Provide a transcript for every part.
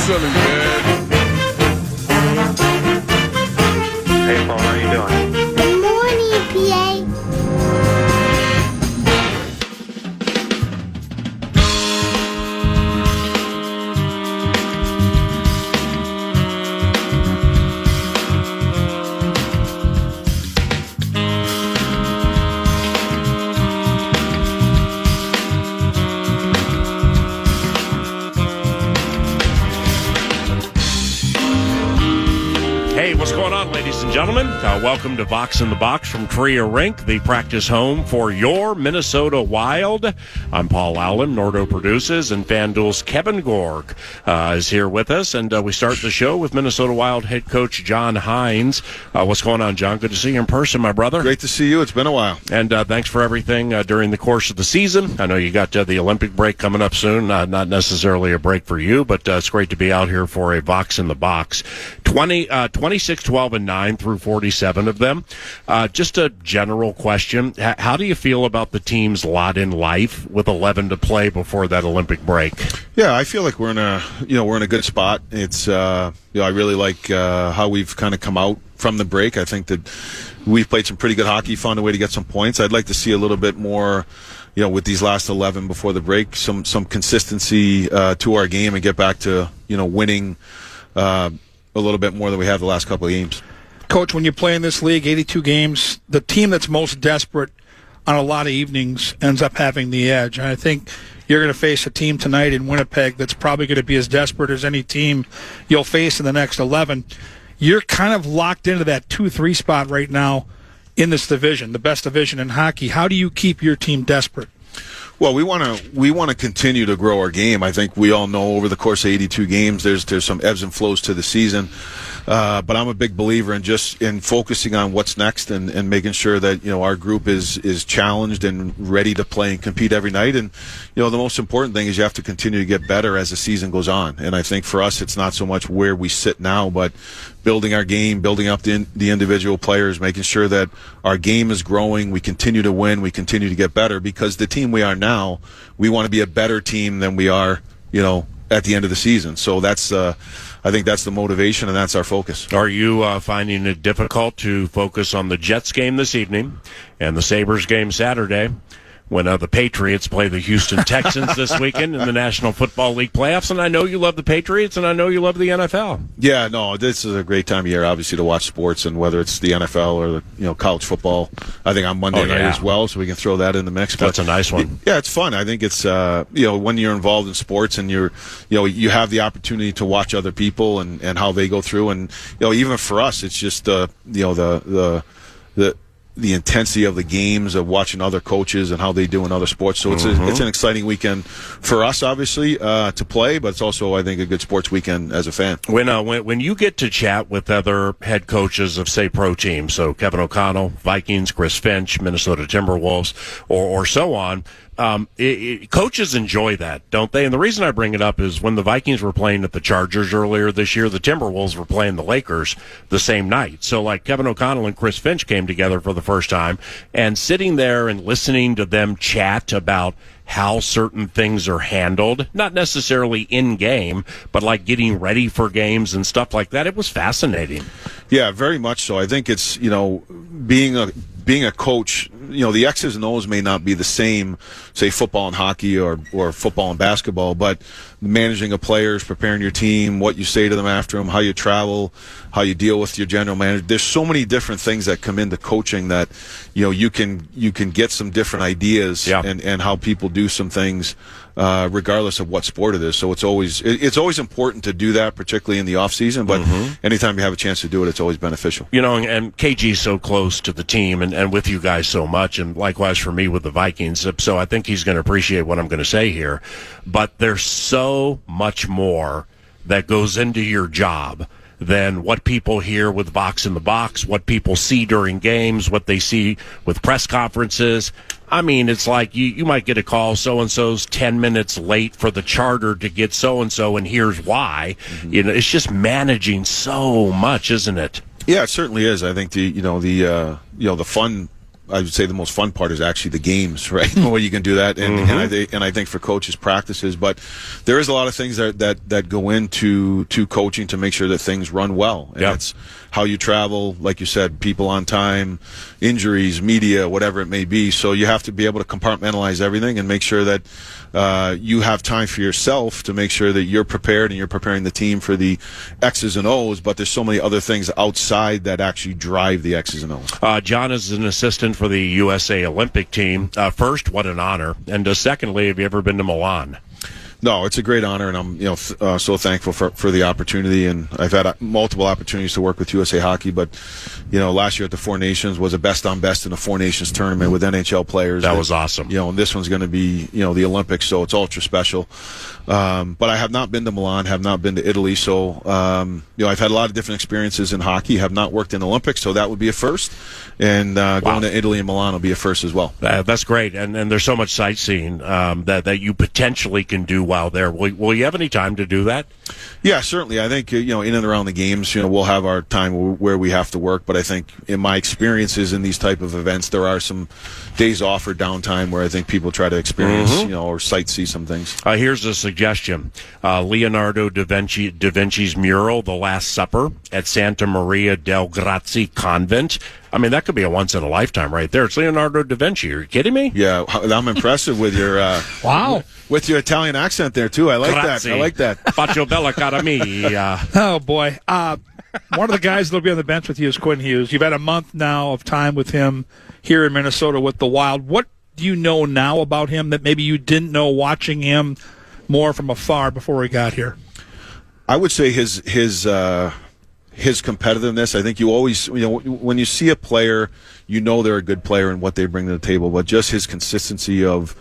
feeling good. Hey, Paul, how you doing? Good morning, PA. Hey, what's going on, ladies and gentlemen? Welcome to Vox in the Box from Korea Rink, the practice home for your Minnesota Wild. I'm Paul Allen, Nordo produces, and Fanduel's Kevin Gorg is here with us. And we start the show with Minnesota Wild head coach John Hynes. What's going on, John? Good to see you in person, my brother. Great to see you. It's been a while. And thanks for everything during the course of the season. I know you got the Olympic break coming up soon. Not necessarily a break for you, but it's great to be out here for a Vox in the Box. 26, 12, and 9 through 47 of them. Just a general question. How do you feel about the team's lot in life with 11 to play before that Olympic break? Yeah, I feel like we're in a good spot. It's I really like how we've kind of come out from the break. I think that we've played some pretty good hockey, found a way to get some points. I'd like to see a little bit more, with these last 11 before the break, some consistency to our game and get back to, winning a little bit more than we have the last couple of games. Coach, when you play in this league, 82 games, the team that's most desperate on a lot of evenings ends up having the edge. And I think you're going to face a team tonight in Winnipeg that's probably going to be as desperate as any team you'll face in the next 11. You're kind of locked into that 2-3 spot right now in this division, the best division in hockey. How do you keep your team desperate? Well, we want to continue to grow our game. I think we all know over the course of 82 games, there's some ebbs and flows to the season. But I'm a big believer in focusing on what's next and making sure that our group is challenged and ready to play and compete every night. And the most important thing is you have to continue to get better as the season goes on. And I think for us, it's not so much where we sit now, but building our game, building up the individual players, making sure that our game is growing, we continue to win, we continue to get better, because the team we are now, we want to be a better team than we are, at the end of the season. So that's, I think that's the motivation and that's our focus. Are you finding it difficult to focus on the Jets game this evening and the Sabres game Saturday, when the Patriots play the Houston Texans this weekend in the National Football League playoffs? And I know you love the Patriots, and I know you love the NFL. Yeah, no, this is a great time of year, obviously, to watch sports, and whether it's the NFL or the college football, I think on Monday night as well, so we can throw that in the mix. That's a nice one. Yeah, it's fun. I think it's when you're involved in sports and you have the opportunity to watch other people and how they go through, and even for us, it's just the intensity of the games, of watching other coaches and how they do in other sports. So it's an exciting weekend for us, obviously, to play, but it's also, I think, a good sports weekend as a fan. When you get to chat with other head coaches of, say, pro teams, so Kevin O'Connell, Vikings, Chris Finch, Minnesota Timberwolves, or so on, coaches enjoy that, don't they? And the reason I bring it up is when the Vikings were playing at the Chargers earlier this year, the Timberwolves were playing the Lakers the same night. So, like, Kevin O'Connell and Chris Finch came together for the first time, and sitting there and listening to them chat about how certain things are handled, not necessarily in game, but like getting ready for games and stuff like that, it was fascinating. Yeah, very much so. I think it's, being a coach, the X's and O's may not be the same, say, football and hockey or football and basketball, but managing of players, preparing your team, what you say to them after them, how you travel, how you deal with your general manager. There's so many different things that come into coaching that, you can get some different ideas and how people do some things, regardless of what sport it is. So it's always important to do that, particularly in the off season, but anytime you have a chance to do it, it's always beneficial. And KG's so close to the team and with you guys so much, and likewise for me with the Vikings. So I think he's going to appreciate what I'm going to say here. But there's so much more that goes into your job than what people hear with Vox in the Box, what people see during games, what they see with press conferences. I mean, it's like you might get a call, so-and-so's 10 minutes late for the charter to get so-and-so, and here's why. It's just managing so much, isn't it? Yeah, it certainly is. I think the fun I would say the most fun part is actually the games, right? Where you can do that, and I think for coaches practices, but there is a lot of things that go into coaching to make sure that things run well, and it's how you travel, like you said, people on time, injuries, media, whatever it may be. So you have to be able to compartmentalize everything and make sure that you have time for yourself to make sure that you're prepared and you're preparing the team for the X's and O's, but there's so many other things outside that actually drive the X's and O's. John is an assistant for the USA Olympic team. First, what an honor. And secondly, have you ever been to Milan? No, it's a great honor, and I'm so thankful for the opportunity. And I've had multiple opportunities to work with USA Hockey, but last year at the Four Nations was a best on best in the Four Nations tournament with NHL players. That was awesome. And this one's going to be the Olympics, so it's ultra special. But I have not been to Milan, have not been to Italy, so I've had a lot of different experiences in hockey. Have not worked in the Olympics, so that would be a first. And going to Italy and Milan will be a first as well. That's great, and there's so much sightseeing that you potentially can do while there. Will you have any time to do that? Yeah, certainly. I think in and around the games, we'll have our time where we have to work. But I think in my experiences in these type of events, there are some days off or downtime where I think people try to experience, or sightsee some things. Here's a suggestion: Leonardo da Vinci's mural, "The Last Supper," at Santa Maria del Grazie Convent. I mean, that could be a once in a lifetime right there. It's Leonardo da Vinci. Are you kidding me? Yeah, I'm impressive with your wow. With your Italian accent there too. I like Grazie. that. I like that. Faccio bella cara mia. Oh boy. One of the guys that'll be on the bench with you is Quinn Hughes. You've had a month now of time with him here in Minnesota with the Wild. What do you know now about him that maybe you didn't know watching him more from afar before he got here? I would say his competitiveness. I think you always, when you see a player, they're a good player and what they bring to the table, but just his consistency of,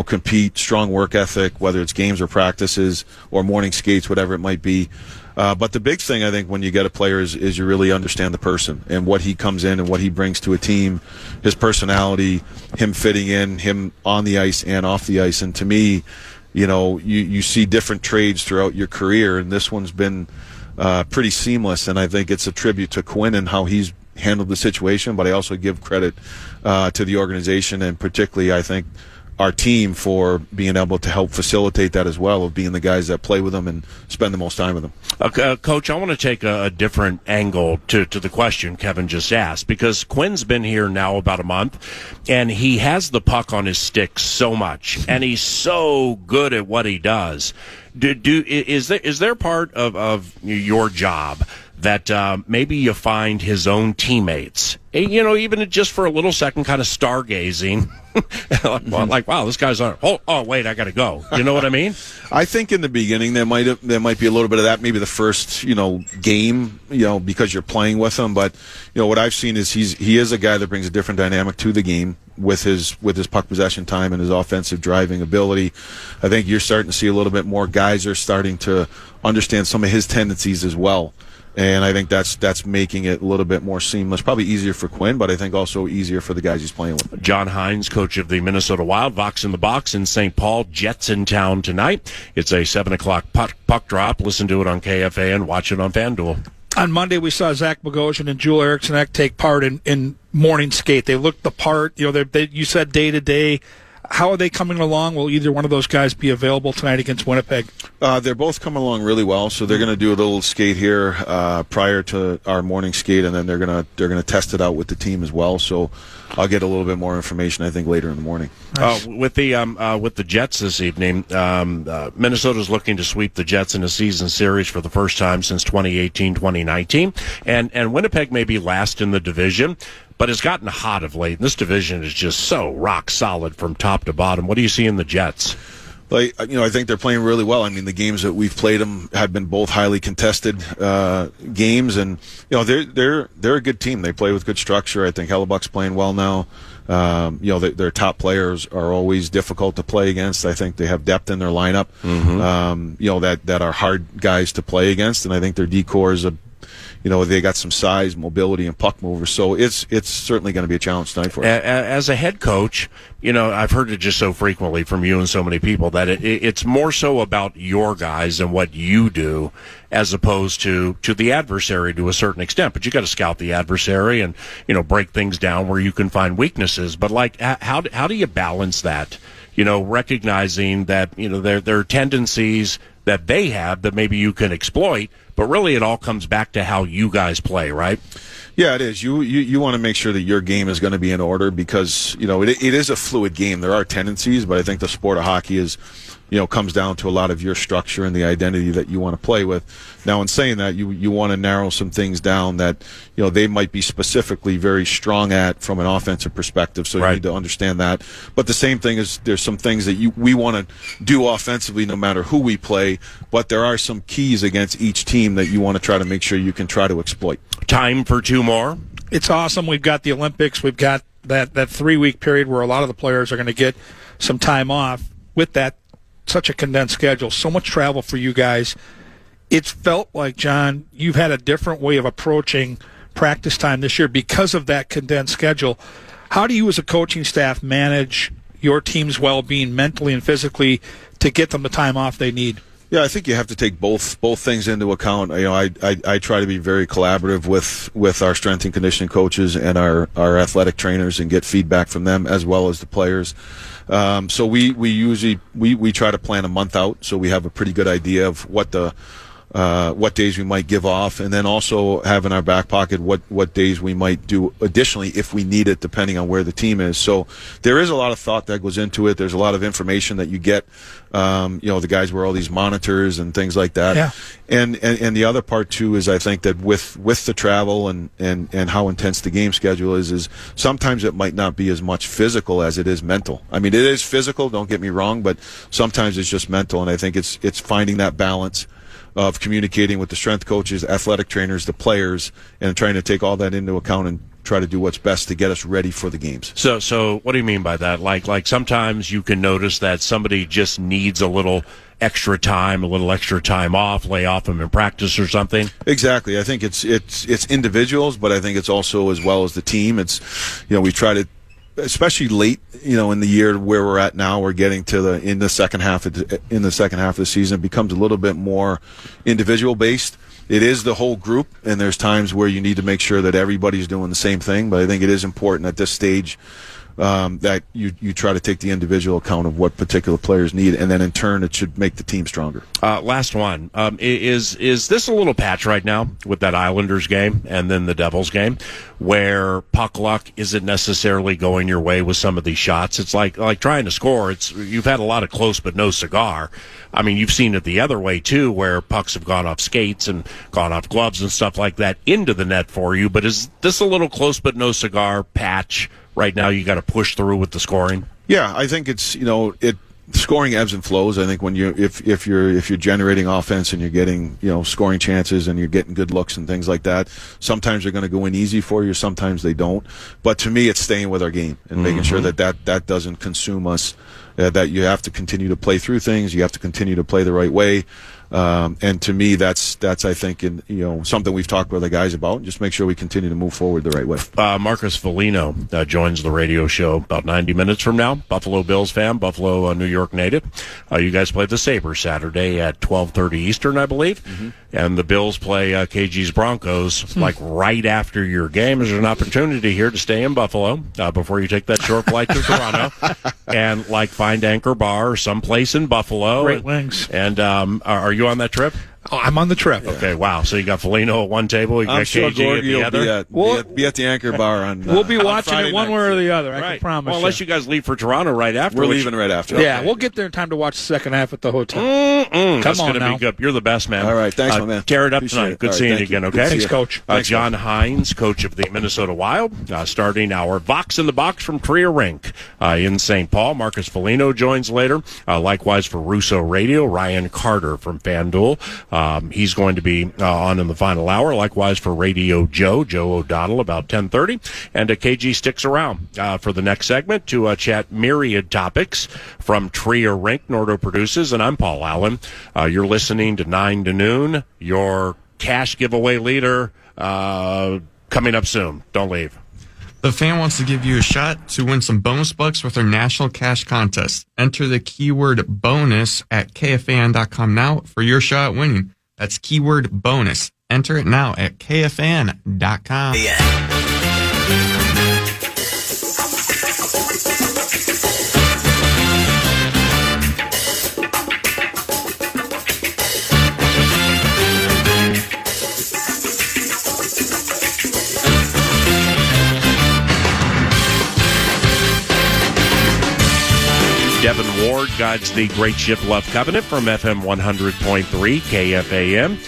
compete, strong work ethic, whether it's games or practices or morning skates, whatever it might be. But the big thing, I think, when you get a player is you really understand the person and what he comes in and what he brings to a team, his personality, him fitting in, him on the ice and off the ice. And to me, you see different trades throughout your career, and this one's been pretty seamless, and I think it's a tribute to Quinn and how he's handled the situation, but I also give credit to the organization and particularly, I think, our team for being able to help facilitate that as well, of being the guys that play with them and spend the most time with them. Coach, I want to take a different angle to the question Kevin just asked, because Quinn's been here now about a month, and he has the puck on his stick so much, and he's so good at what he does. Is there part of your job that maybe you find his own teammates, even just for a little second, kind of stargazing, like, wow, this guy's on. Oh, wait, I got to go. You know what I mean? I think in the beginning there might be a little bit of that. Maybe the first game, because you're playing with him. But what I've seen is he is a guy that brings a different dynamic to the game with his puck possession time and his offensive driving ability. I think you're starting to see a little bit more guys are starting to understand some of his tendencies as well. And I think that's making it a little bit more seamless. Probably easier for Quinn, but I think also easier for the guys he's playing with. John Hynes, coach of the Minnesota Wild, Vox in the Box in St. Paul. Jets in town tonight. It's a 7 o'clock puck drop. Listen to it on KFAN. Watch it on Fanduel. On Monday, we saw Zach Bogosian and Joel Eriksson take part in morning skate. They looked the part. You said day to day. How are they coming along? Will either one of those guys be available tonight against Winnipeg? They're both coming along really well. So they're going to do a little skate here prior to our morning skate, and then they're going to test it out with the team as well. So I'll get a little bit more information, I think, later in the morning. Nice. With the Jets this evening, Minnesota's looking to sweep the Jets in a season series for the first time since 2018-2019, and Winnipeg may be last in the division, but it's gotten hot of late. This division is just so rock solid from top to bottom. What do you see in the Jets? I think they're playing really well. I mean, the games that we've played them have been both highly contested games, and they're a good team. They play with good structure. I think Hellebuck's playing well now. Their top players are always difficult to play against. I think they have depth in their lineup. That are hard guys to play against, and I think their decor is they got some size, mobility, and puck movers. So it's certainly going to be a challenge tonight for us. As a head coach, I've heard it just so frequently from you and so many people that it's more so about your guys and what you do as opposed to the adversary to a certain extent. But you got to scout the adversary and, break things down where you can find weaknesses. But how do you balance that? Recognizing that, there are tendencies that they have that maybe you can exploit, but really it all comes back to how you guys play, right? Yeah, it is. You want to make sure that your game is going to be in order because, it is a fluid game. There are tendencies, but I think the sport of hockey is, comes down to a lot of your structure and the identity that you want to play with. Now, in saying that, you want to narrow some things down that, they might be specifically very strong at from an offensive perspective, so you need to understand that. But the same thing is there's some things that we want to do offensively no matter who we play, but there are some keys against each team that you want to try to make sure you can try to exploit. Time for two more. It's awesome. We've got the Olympics. We've got that 3-week period where a lot of the players are going to get some time off. With that, such a condensed schedule, so much travel for you guys. It's felt like, John, you've had a different way of approaching practice time this year because of that condensed schedule. How do you as a coaching staff manage your team's well-being mentally and physically to get them the time off they need? Yeah, I think you have to take both things into account. I try to be very collaborative with our strength and conditioning coaches and our athletic trainers and get feedback from them as well as the players. So we usually try to plan a month out, so we have a pretty good idea of what days we might give off, and then also have in our back pocket what days we might do additionally if we need it, depending on where the team is. So there is a lot of thought that goes into it. There's a lot of information that you get. The guys wear all these monitors and things like that. Yeah. And the other part too is I think that with the travel and how intense the game schedule is sometimes it might not be as much physical as it is mental. I mean, it is physical, don't get me wrong, but sometimes it's just mental, and I think it's finding that balance of communicating with the strength coaches, athletic trainers, the players, and trying to take all that into account and try to do what's best to get us ready for the games. So what do you mean by that? Like sometimes you can notice that somebody just needs a little extra time off, lay off them in practice or something? Exactly. I think it's individuals, but I think it's also as well as the team. It's, we try to, especially late, in the year where we're at now, we're getting to in the second half of the season, it becomes a little bit more individual based. It is the whole group, and there's times where you need to make sure that everybody's doing the same thing. But I think it is important at this stage that you try to take the individual account of what particular players need, and then in turn it should make the team stronger. Last one. Is this a little patch right now with that Islanders game and then the Devils game where puck luck isn't necessarily going your way with some of these shots? It's like trying to score. You've had a lot of close but no cigar. I mean, you've seen it the other way too, where pucks have gone off skates and gone off gloves and stuff like that into the net for you. But is this a little close but no cigar patch right now? You got to push through with the scoring. Yeah, I think it's scoring ebbs and flows. I think when if you're generating offense and you're getting scoring chances and you're getting good looks and things like that, sometimes they're going to go in easy for you, sometimes they don't. But to me, it's staying with our game and making sure that doesn't consume us. That you have to continue to play through things, you have to continue to play the right way. And to me, that's I think something we've talked with the guys about. Just make sure we continue to move forward the right way. Marcus Foligno joins the radio show about 90 minutes from now. Buffalo Bills fan, Buffalo, New York native. You guys play the Sabres Saturday at 12:30 Eastern, I believe. Mm-hmm. And the Bills play KG's Broncos like right after your game. There's an opportunity here to stay in Buffalo before you take that short flight to Toronto and find Anchor Bar or someplace in Buffalo. Great wings. And are you on that trip? Oh, I'm on the trip. Okay, wow. So you got Foligno at one table, you got KG Gorg at the other? Be at the Anchor Bar on we'll be watching Friday it one night. way or the other, I Right. can promise well, unless you guys leave for Toronto right after. We're leaving right after. Yeah, we'll get there in time to watch the second half at the hotel. That's on going to now. be good. You're the best, man. All right, thanks, my man. Tear it up Appreciate tonight. it. Good All right, seeing you thank again, you. okay? Good to see Thanks, you. Coach. Thanks, John Hynes, coach of the Minnesota Wild, starting our Vox in the Box from Trier Rink in St. Paul. Marcus Foligno joins later. Likewise for Russo Radio, Ryan Carter from Fanduel. He's going to be on in the final hour. Likewise for Radio Joe O'Donnell, about 10:30. And KG sticks around for the next segment to chat myriad topics from Trier Rink. Nordo produces, and I'm Paul Allen. You're listening to 9 to noon, your cash giveaway leader coming up soon. Don't leave. The Fan wants to give you a shot to win some bonus bucks with our national cash contest. Enter the keyword bonus at KFAN.com now for your shot at winning. That's keyword bonus. Enter it now at KFAN.com. Devin Ward guides the Great Ship Love Covenant from FM 100.3 KFAN.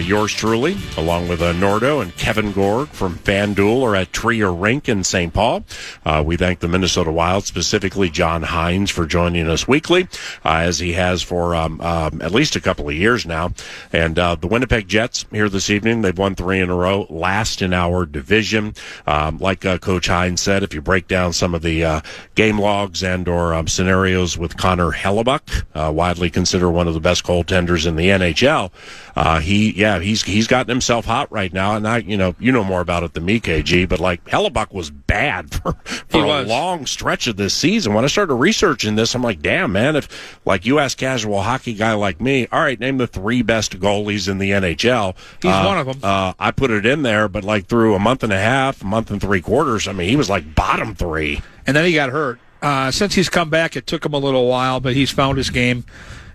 Yours truly, along with Nordo and Kevin Gorg from Fanduel, are at Trier Rink in St. Paul. We thank the Minnesota Wild, specifically John Hynes, for joining us weekly, as he has for at least a couple of years now. And the Winnipeg Jets here this evening, they've won 3 in a row, last in our division. Like Coach Hynes said, if you break down some of the game logs and or scenarios with Connor Hellebuck, widely considered one of the best goaltenders in the NHL, he's gotten himself hot right now, and you know more about it than me, KG. But like Hellebuck was bad for a long stretch of this season. When I started researching this, I'm like, damn man, if like you ask casual hockey guy like me, all right, name the 3 best goalies in the NHL. He's one of them. I put it in there, but like through a month and a half, a month and 3 quarters, I mean, he was like bottom 3, and then he got hurt. Since he's come back, it took him a little while, but he's found his game.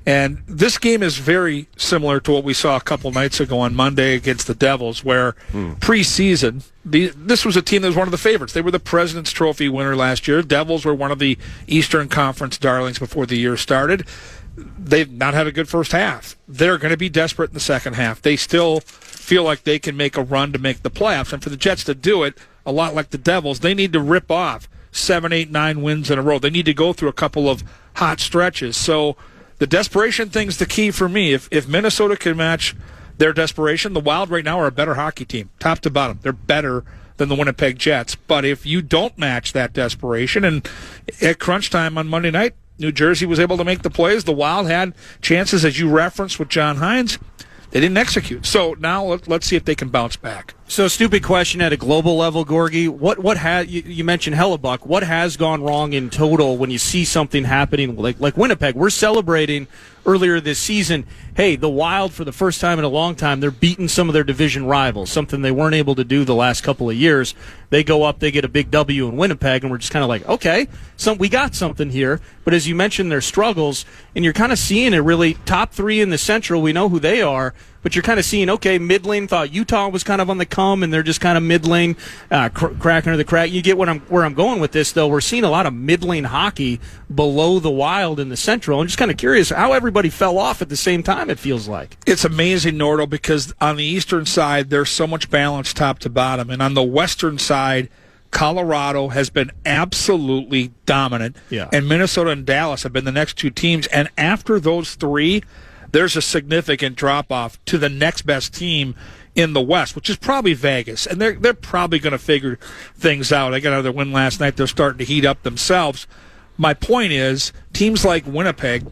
And this game is very similar to what we saw a couple nights ago on Monday against the Devils, where preseason, this was a team that was one of the favorites. They were the President's Trophy winner last year. Devils were one of the Eastern Conference darlings before the year started. They've not had a good first half. They're going to be desperate in the second half. They still feel like they can make a run to make the playoffs. And for the Jets to do it, a lot like the Devils, they need to rip off 7, 8, 9 wins in a row. They need to go through a couple of hot stretches. So the desperation thing's the key for me. If Minnesota can match their desperation, the Wild right now are a better hockey team, top to bottom. They're better than the Winnipeg Jets. But if you don't match that desperation, and at crunch time on Monday night, New Jersey was able to make the plays. The Wild had chances, as you referenced with John Hynes. They didn't execute. So now let's see if they can bounce back. So, stupid question at a global level, Gorgie. You mentioned Hellebuck. What has gone wrong in total when you see something happening like Winnipeg? We're celebrating earlier this season. Hey, the Wild, for the first time in a long time, they're beating some of their division rivals, something they weren't able to do the last couple of years. They go up, they get a big W in Winnipeg, and we're just kind of like, okay, we got something here. But as you mentioned, their struggles, and you're kind of seeing it really. Top 3 in the Central, we know who they are, but you're kind of seeing, okay, mid-lane, thought Utah was kind of on the come, and they're just kind of mid-lane, cracking under the crack. You get where I'm going with this, though. We're seeing a lot of mid-lane hockey below the Wild in the Central. I'm just kind of curious how everybody fell off at the same time, it feels like. It's amazing, Nordo, because on the Eastern side, there's so much balance top to bottom. And on the Western side, Colorado has been absolutely dominant. Yeah. And Minnesota and Dallas have been the next 2 teams. And after those 3, there's a significant drop-off to the next best team in the West, which is probably Vegas. And they're probably going to figure things out. They got another win last night. They're starting to heat up themselves. My point is, teams like Winnipeg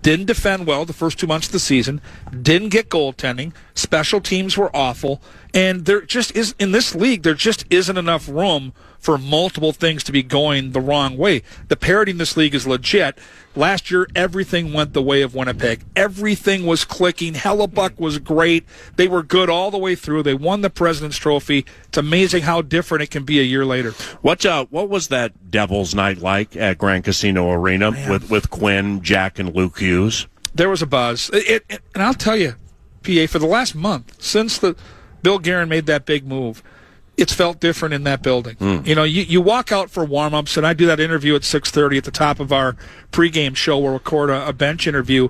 didn't defend well the first 2 months of the season, didn't get goaltending, special teams were awful, and there just is, in this league, there just isn't enough room for multiple things to be going the wrong way. The parity in this league is legit. Last year, everything went the way of Winnipeg. Everything was clicking. Hellebuck was great. They were good all the way through. They won the President's Trophy. It's amazing how different it can be a year later. What was that Devils night like at Grand Casino Arena with Quinn, Jack, and Luke Hughes? There was a buzz. And I'll tell you, PA, for the last month, since Bill Guerin made that big move, it's felt different in that building. You know, you walk out for warm-ups, and I do that interview at 6:30 at the top of our pregame show. We'll record a bench interview.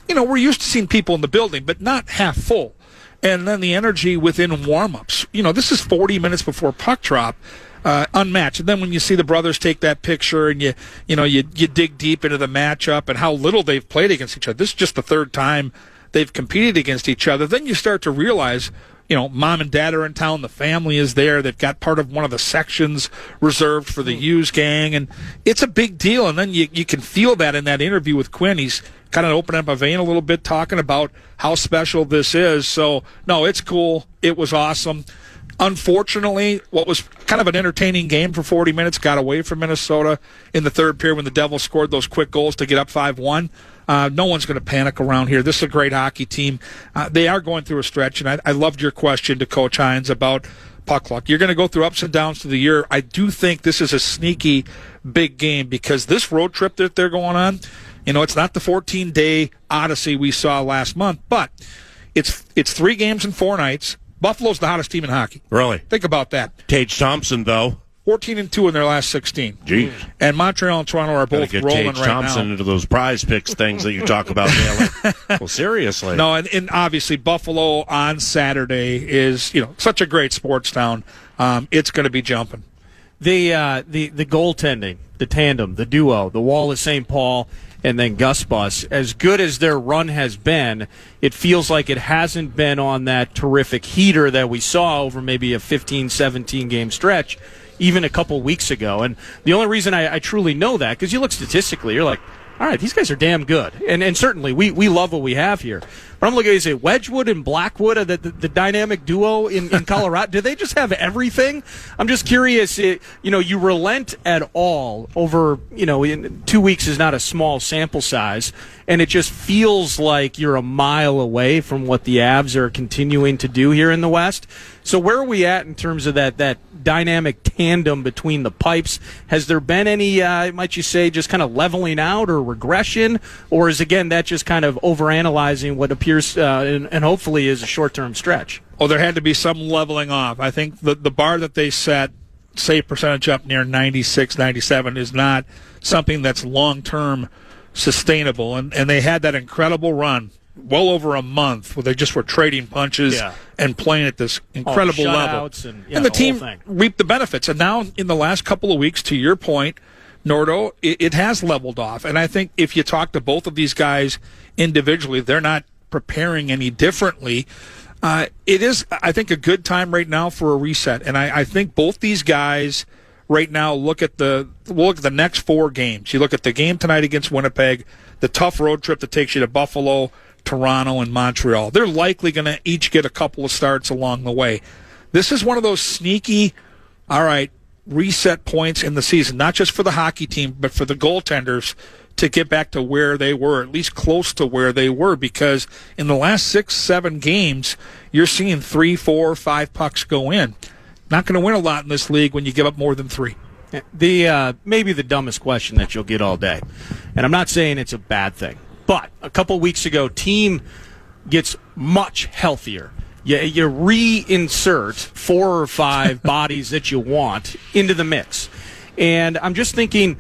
You know, we're used to seeing people in the building, but not half full. And then the energy within warm-ups. You know, this is 40 minutes before puck drop, unmatched. And then when you see the brothers take that picture and you dig deep into the matchup and how little they've played against each other. This is just the 3rd time they've competed against each other. Then you start to realize, mom and dad are in town. The family is there. They've got part of one of the sections reserved for the Hughes gang. And it's a big deal. And then you can feel that in that interview with Quinn. He's kind of opening up a vein a little bit, talking about how special this is. So, no, it's cool. It was awesome. Unfortunately, what was kind of an entertaining game for 40 minutes got away from Minnesota in the third period when the Devils scored those quick goals to get up 5-1. No one's going to panic around here. This is a great hockey team. They are going through a stretch, and I loved your question to Coach Hynes about puck luck. You're going to go through ups and downs through the year. I do think this is a sneaky big game because this road trip that they're going on, it's not the 14-day odyssey we saw last month, but it's 3 games in 4 nights. Buffalo's the hottest team in hockey. Really? Think about that. Tage Thompson, though. 14-2 in their last 16. Jeez. And Montreal and Toronto are both rolling Tage right Thompson now. into those prize picks things that you talk about, Naylor. Well, seriously. No, and obviously Buffalo on Saturday is, such a great sports town. It's going to be jumping. The goaltending, the tandem, the duo, the Wall of St. Paul, and then Gus Bus, as good as their run has been, it feels like it hasn't been on that terrific heater that we saw over maybe a 15, 17-game stretch even a couple weeks ago. And the only reason I truly know that, because you look statistically, you're like, all right, these guys are damn good. And certainly we love what we have here. But I'm looking at you, Wedgwood and Blackwood, the dynamic duo in Colorado, do they just have everything? I'm just curious, you relent at all over, in 2 weeks is not a small sample size, and it just feels like you're a mile away from what the Avs are continuing to do here in the West. So where are we at in terms of that dynamic tandem between the pipes? Has there been any, might you say, just kind of leveling out or regression? Or is, again, that just kind of overanalyzing what appears and hopefully is a short-term stretch? Oh, there had to be some leveling off. I think the bar that they set, save percentage up near 96, 97, is not something that's long-term sustainable. And they had that incredible run well over a month where they just were trading punches and playing at this incredible level. And the team reaped the benefits. And now in the last couple of weeks, to your point, Nordo, it has leveled off. And I think if you talk to both of these guys individually, they're not preparing any differently. It is, I think, a good time right now for a reset. And I think both these guys right now look at the next 4 games. You look at the game tonight against Winnipeg, the tough road trip that takes you to Buffalo, Toronto, and Montreal. They're likely going to each get a couple of starts along the way. This is one of those sneaky, all right, reset points in the season, not just for the hockey team, but for the goaltenders to get back to where they were, at least close to where they were, because in the last 6-7 games, you're seeing 3, 4, 5 pucks go in. Not going to win a lot in this league when you give up more than 3. Maybe the dumbest question that you'll get all day, and I'm not saying it's a bad thing, but a couple weeks ago, team gets much healthier. You reinsert 4 or 5 bodies that you want into the mix. And I'm just thinking,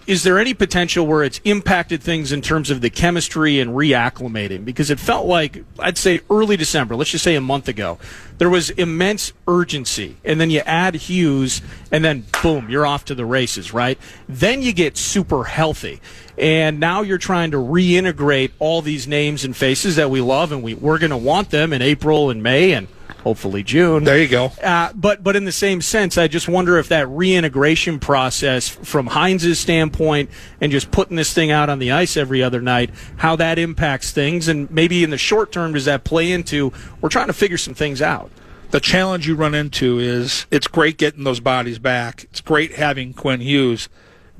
is there any potential where it's impacted things in terms of the chemistry and reacclimating? Because it felt like, I'd say early December, let's just say a month ago, there was immense urgency. And then you add Hughes, and then boom, you're off to the races, right? Then you get super healthy. And now you're trying to reintegrate all these names and faces that we love, and we're going to want them in April and May and hopefully June. There you go. But in the same sense, I just wonder if that reintegration process from Hynes' standpoint and just putting this thing out on the ice every other night, how that impacts things. And maybe in the short term, does that play into we're trying to figure some things out? The challenge you run into is it's great getting those bodies back. It's great having Quinn Hughes.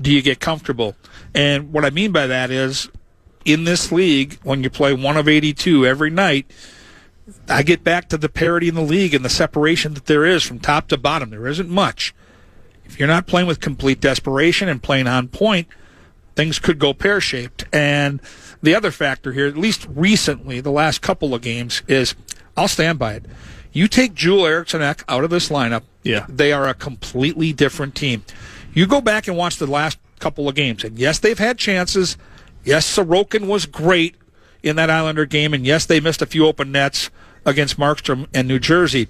Do you get comfortable? And what I mean by that is in this league, when you play 1 of 82 every night, I get back to the parity in the league and the separation that there is from top to bottom. There isn't much. If you're not playing with complete desperation and playing on point, things could go pear-shaped. And the other factor here, at least recently, the last couple of games, is I'll stand by it. You take Joel Eriksson-Ek out of this lineup, they are a completely different team. You go back and watch the last couple of games, and yes, they've had chances. Yes, Sorokin was great in that Islander game, and yes, they missed a few open nets against Markstrom and New Jersey.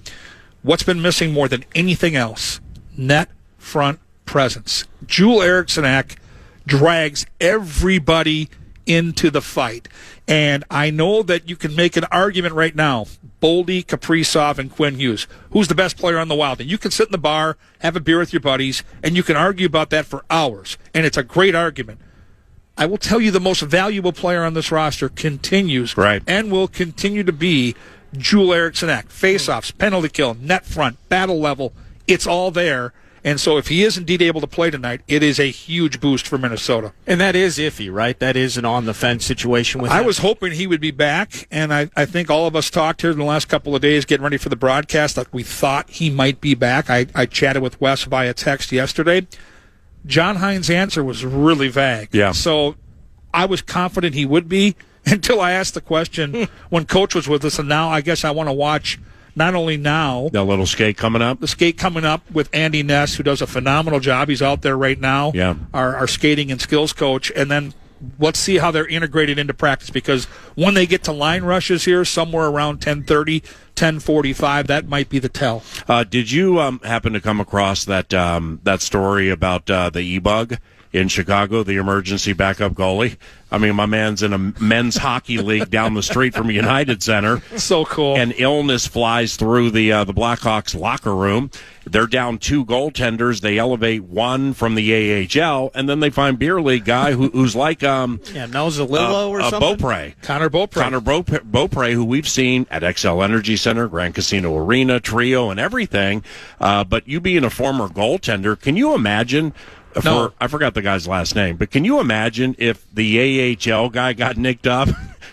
What's been missing more than anything else? Net front presence. Joel Eriksson-Ek drags everybody into the fight. And I know that you can make an argument right now. Boldy, Kaprizov, and Quinn Hughes. Who's the best player on the Wild? And you can sit in the bar, have a beer with your buddies, and you can argue about that for hours. And it's a great argument. I will tell you the most valuable player on this roster continues and will continue to be Joel Eriksson-Ek. Face-offs, penalty kill, net front, battle level, it's all there. And so if he is indeed able to play tonight, it is a huge boost for Minnesota. And that is iffy, right? That is an on-the-fence situation with him. I was hoping he would be back, and I think all of us talked here in the last couple of days getting ready for the broadcast that we thought he might be back. I chatted with Wes via text yesterday. John Hynes' answer was really vague. Yeah. So I was confident he would be until I asked the question when Coach was with us, and now I guess I want to watch not only now. The little skate coming up. The skate coming up with Andy Ness, who does a phenomenal job. He's out there right now, our skating and skills coach. And then let's see how they're integrated into practice, because when they get to line rushes here, somewhere around 10:30, 10:45, that might be the tell. Did you happen to come across that story about the E-Bug in Chicago, the emergency backup goalie? I mean, my man's in a men's hockey league down the street from United Center. So cool. And illness flies through the Blackhawks locker room. They're down 2 goaltenders. They elevate one from the AHL, and then they find beer league guy who's like Nozalillo or something. Beaupre. Connor Beaupre, who we've seen at XL Energy Center, Grand Casino Arena, Trio, and everything. But you being a former goaltender, can you imagine? I forgot the guy's last name, but can you imagine if the AHL guy got nicked up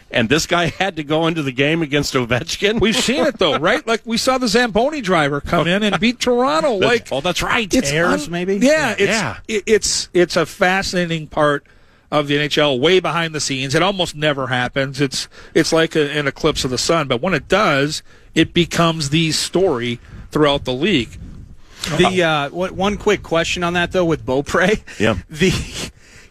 and this guy had to go into the game against Ovechkin? We've seen it, though, right? Like, we saw the Zamboni driver come in and beat Toronto. That's right. It's Ayers, maybe? Yeah, it's a fascinating part of the NHL, way behind the scenes. It almost never happens. It's like an eclipse of the sun, but when it does, it becomes the story throughout the league. One quick question on that though with Beaupre. Yeah.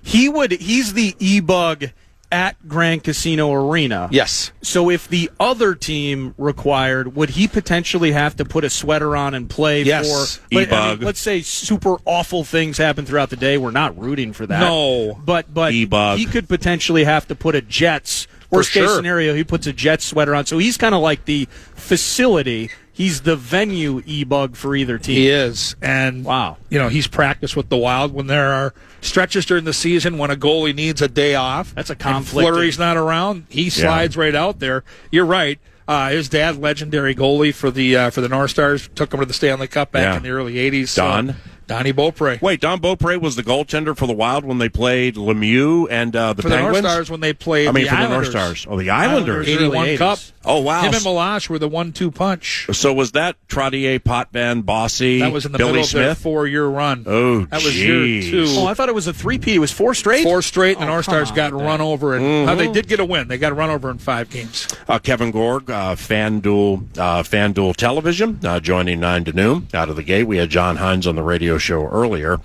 He's the E-Bug at Grand Casino Arena. Yes. So if the other team required, would he potentially have to put a sweater on and play for E-Bug? I mean, let's say super awful things happen throughout the day. We're not rooting for that. No. But E-Bug. he could potentially have to put a Jets. Worst case scenario, he puts a Jets sweater on. So he's kind of like the facility. He's the venue E-Bug for either team. He is. And, wow. He's practiced with the Wild when there are stretches during the season when a goalie needs a day off. That's a conflict. Fleury's not around. He slides right out there. You're right. His dad, legendary goalie for the North Stars, took him to the Stanley Cup back in the early 80s. Donnie Beaupre. Wait, Don Beaupre was the goaltender for the Wild when they played Lemieux and the Penguins? For the North Stars when they played the Islanders. Islanders. The North Stars. Oh, the Islanders. 81 Cup. Oh, wow. Him and Milosh were the 1-2 punch. So was that Trottier, Potvin, Bossy, That was in the Billy middle Smith? of their 4-year run. Oh, that was year 2. Oh, I thought it was a 3-peat. It was 4 straight? 4 straight, and the North Stars got run over. Mm-hmm. They did get a win. They got run over in 5 games. Kevin Gorg, Fanduel Television, joining 9 to noon out of the gate. We had John Hynes on the radio show earlier.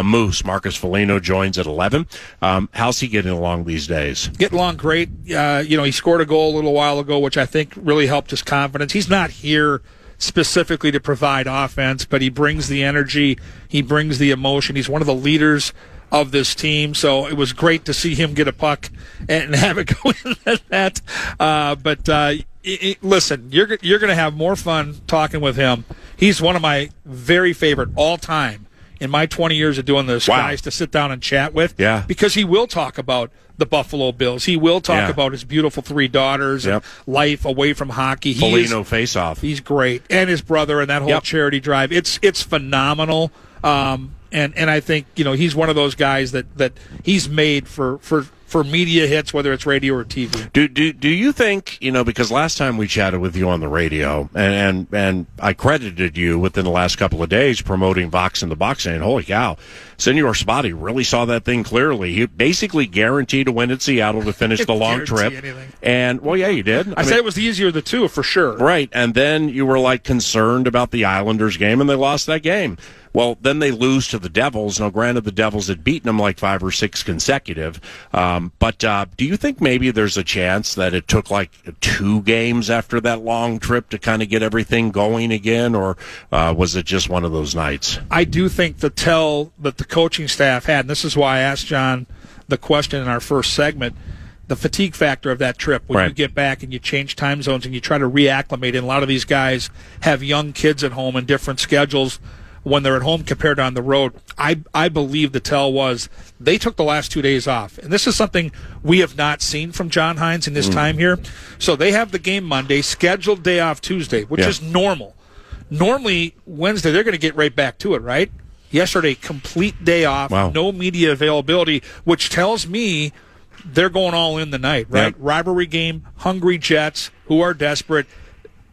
Moose, Marcus Foligno joins at 11. How's he getting along these days? Getting along great. He scored a goal a little while ago, which I think really helped his confidence. He's not here specifically to provide offense, but he brings the energy. He brings the emotion. He's one of the leaders of this team, so it was great to see him get a puck and have it go in at that. Listen, you're going to have more fun talking with him. He's one of my very favorite all-time in my 20 years of doing this, guys to sit down and chat with. Yeah. Because he will talk about the Buffalo Bills. He will talk about his beautiful 3 daughters and life away from hockey. Foligno face-off. He's great. And his brother and that whole charity drive. It's phenomenal. And I think, he's one of those guys that he's made for media hits, whether it's radio or TV. Do you think, because last time we chatted with you on the radio, and I credited you within the last couple of days promoting Vox in the Box, saying, holy cow, Senor Spotty really saw that thing clearly. He basically guaranteed a win at Seattle to finish the long trip. Anything. And, you did. I said it was the easier of the 2, for sure. Right, and then you were, concerned about the Islanders game, and they lost that game. Well, then they lose to the Devils. Now, granted, the Devils had beaten them 5 or 6 consecutive. But do you think maybe there's a chance that it took 2 games after that long trip to kind of get everything going again? Or was it just one of those nights? I do think the tell that the coaching staff had, and this is why I asked John the question in our first segment, the fatigue factor of that trip when you get back and you change time zones and you try to reacclimate. And a lot of these guys have young kids at home and different schedules. when they're at home compared to on the road. I believe the tell was they took the last 2 days off. And this is something we have not seen from John Hynes in his time here. So they have the game Monday, scheduled day off Tuesday, which is normal. Normally, Wednesday, they're going to get right back to it, right? Yesterday, complete day off, no media availability, which tells me they're going all in the night, right? Yep. Rivalry game, hungry Jets who are desperate.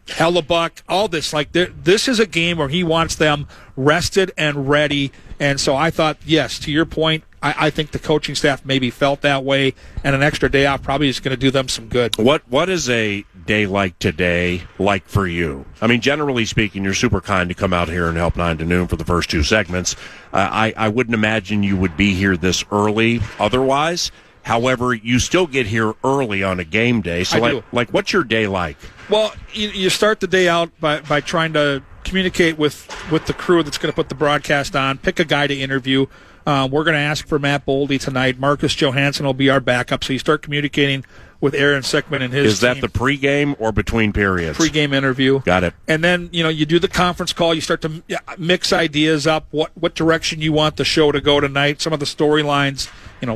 Hellebuck, all this. Like, this is a game where he wants them rested and ready. And so I thought, yes, to your point, I think the coaching staff maybe felt that way, and an extra day off probably is going to do them some good. What is a day like today like for you? I mean, generally speaking, you're super kind to come out here and help 9 to noon for the first 2 segments. I wouldn't imagine you would be here this early otherwise. However, you still get here early on a game day. So, like, what's your day like? Well, you start the day out by trying to communicate with the crew that's going to put the broadcast on, pick a guy to interview. We're going to ask for Matt Boldy tonight. Marcus Johansson will be our backup. So you start communicating with Aaron Sickman and his team. Is that the pregame or between periods? Pregame interview. Got it. And then, you do the conference call. You start to mix ideas up, what direction you want the show to go tonight, some of the storylines.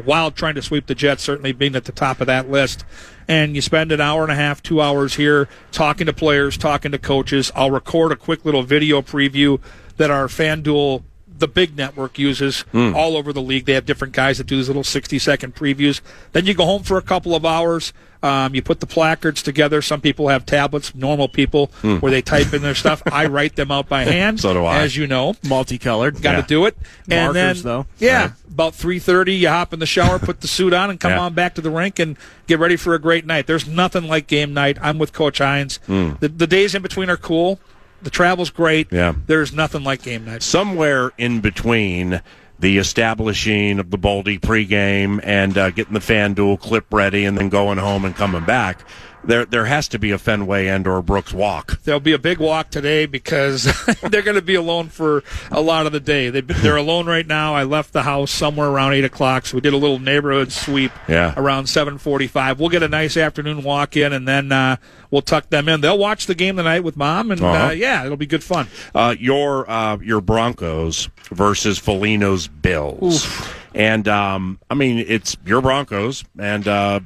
Wild trying to sweep the Jets certainly being at the top of that list. And you spend an hour and a half, 2 hours here talking to players, talking to coaches. I'll record a quick little video preview that our Fanduel, the big network, uses all over the league. They have different guys that do these little 60-second previews. Then you go home for a couple of hours. You put the placards together. Some people have tablets, normal people, where they type in their stuff. I write them out by hand. So do I. As you know. Multicolored. Got to do it. And Markers, then, though. Yeah. Right. About 3:30, you hop in the shower, put the suit on, and come on back to the rink and get ready for a great night. There's nothing like game night. I'm with Coach Hynes. The days in between are cool. The travel's great. Yeah. There's nothing like game night. Somewhere in between the establishing of the Boldy pregame and getting the FanDuel clip ready and then going home and coming back, there has to be a Fenway and or Brooks walk. There'll be a big walk today because they're going to be alone for a lot of the day. They're alone right now. I left the house somewhere around 8 o'clock, so we did a little neighborhood sweep around 7:45. We'll get a nice afternoon walk in, and then we'll tuck them in. They'll watch the game tonight with Mom, and it'll be good fun. Your Broncos versus Foligno's Bills. Oof. And, it's your Broncos and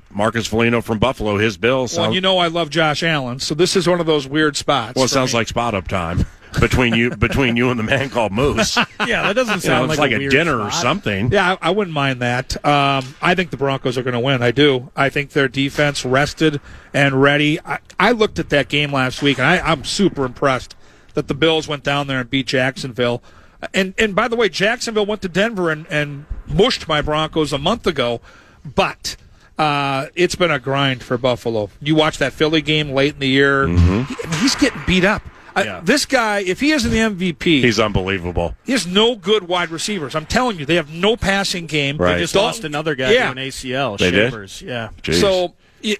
Marcus Foligno from Buffalo, his Bills. Well, I love Josh Allen, so this is one of those weird spots. Well, it sounds like spot-up time between you and the man called Moose. Yeah, that doesn't sound it's like a weird dinner spot. or something. Yeah, I wouldn't mind that. I think the Broncos are going to win. I do. I think their defense rested and ready. I looked at that game last week, and I'm super impressed that the Bills went down there and beat Jacksonville. And by the way, Jacksonville went to Denver and mushed my Broncos a month ago, but it's been a grind for Buffalo. You watch that Philly game late in the year. He's getting beat up. This guy, if he isn't the MVP, he's unbelievable. He has no good wide receivers. I'm telling you, they have no passing game. Right. They just lost another guy to an ACL. They Shivers. did? Yeah. Jeez. So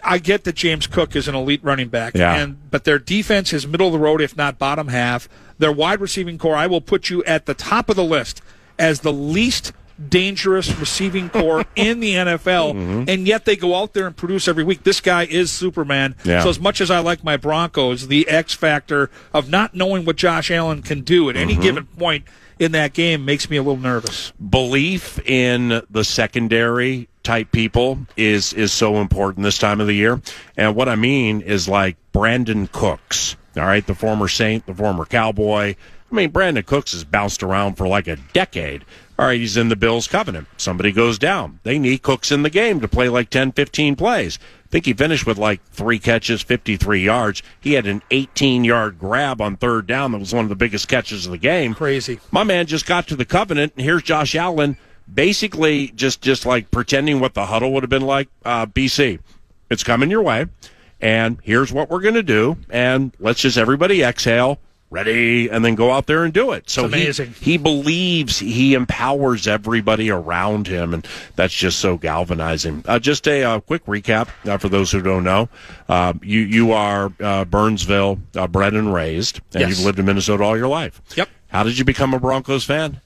I get that James Cook is an elite running back, Yeah. but their defense is middle of the road, if not bottom half. Their wide receiving core, I will put you at the top of the list as the least dangerous receiving core in the NFL, and yet they go out there and produce every week. This guy is Superman. Yeah. So as much as I like my Broncos, the X factor of not knowing what Josh Allen can do at any given point in that game makes me a little nervous. Belief in the secondary type people is so important this time of the year. And what I mean is like Brandon Cooks, all right, the former Saint, the former Cowboy. I mean, Brandon Cooks has bounced around for like a decade. All right, he's in the Bills' covenant. Somebody goes down. They need Cooks in the game to play like 10, 15 plays. I think he finished with like 3 catches, 53 yards. He had an 18-yard grab on third down that was one of the biggest catches of the game. Crazy. My man just got to the covenant, and here's Josh Allen basically just like pretending what the huddle would have been like. BC, it's coming your way, and here's what we're going to do, and let's just everybody exhale, ready, and then go out there and do it. So it's amazing. He believes, he empowers everybody around him, and that's just so galvanizing. Just a quick recap for those who don't know. You are Burnsville bred and raised, and Yes. you've lived in Minnesota all your life. Yep. How did you become a Broncos fan?